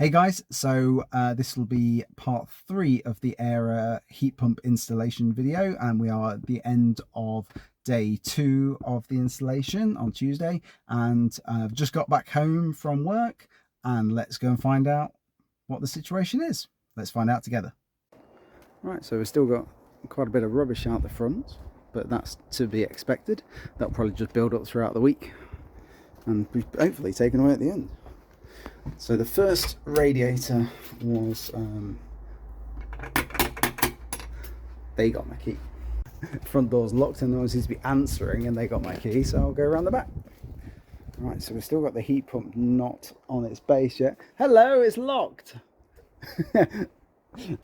Hey guys, so this will be part 3 of the Aira heat pump installation video, and we are at the end of day 2 of the installation on Tuesday, and I've just got back home from work, and let's go and find out what the situation is. Let's find out together. Right, so we've still got quite a bit of rubbish out the front, but that's to be expected. That'll probably just build up throughout the week and be hopefully taken away at the end. So the first radiator was, they got my key. Front door's locked and no one seems to be answering, and they got my key, so I'll go around the back. Right, so we've still got the heat pump not on its base yet. Hello, it's locked.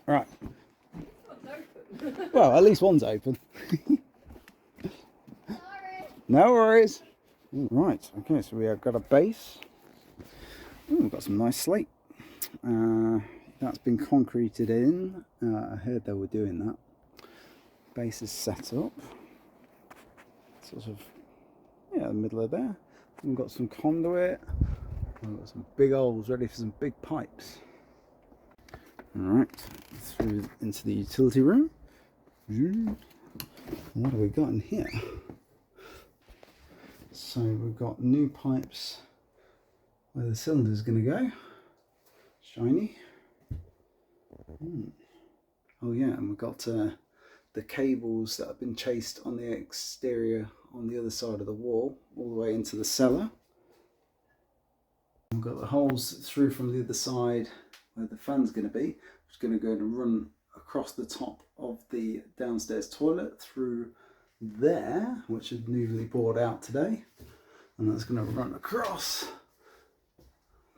Right. Well, at least one's open. Sorry. No worries. Right, okay, so we have got a base. Ooh, we've got some nice slate. That's been concreted in. I heard they were doing that. Base is set up. Sort of, yeah, the middle of there. We've got some conduit. We've got some big holes ready for some big pipes. Alright, through into the utility room. What have we got in here? So we've got new pipes where the cylinder is going to go. Shiny. Oh yeah, and we've got the cables that have been chased on the exterior on the other side of the wall, all the way into the cellar. We've got the holes through from the other side where the fan's going to be. It's going to go and run across the top of the downstairs toilet through there, which is newly bored out today. And that's going to run across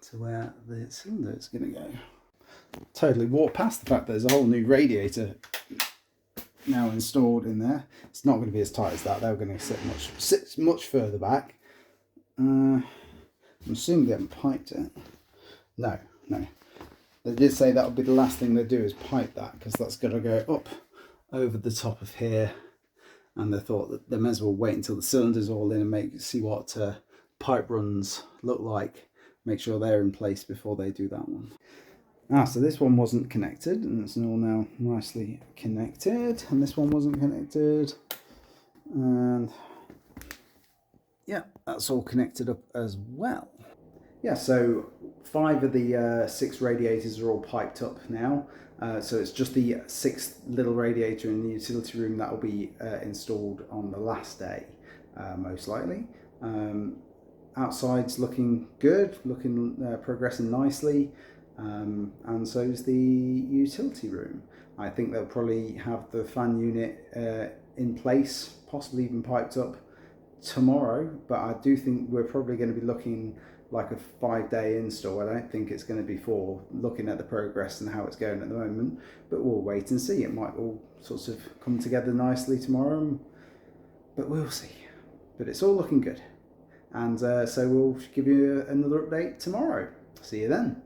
to where the cylinder is going to go. Totally walked past the fact that there's a whole new radiator now installed in there. It's not going to be as tight as that. They're going to sit much further back. I'm assuming they haven't piped it. No. They did say that would be the last thing they do is pipe that, because that's going to go up over the top of here. And they thought that they may as well wait until the cylinder's all in and see what pipe runs look like. Make sure they're in place before they do that one. So this one wasn't connected, and it's all now nicely connected. And this one wasn't connected. And yeah, that's all connected up as well. Yeah, so 5 of the 6 radiators are all piped up now. So it's just the 6th little radiator in the utility room that will be installed on the last day, most likely. Outside's looking good, progressing nicely, and so is the utility room. I think they'll probably have the fan unit in place, possibly even piped up tomorrow, but I do think we're probably going to be looking like a 5-day install. I don't think it's going to be 4, looking at the progress and how it's going at the moment, but we'll wait and see. It might all sorts of come together nicely tomorrow, but we'll see. But it's all looking good. And so we'll give you another update tomorrow. See you then.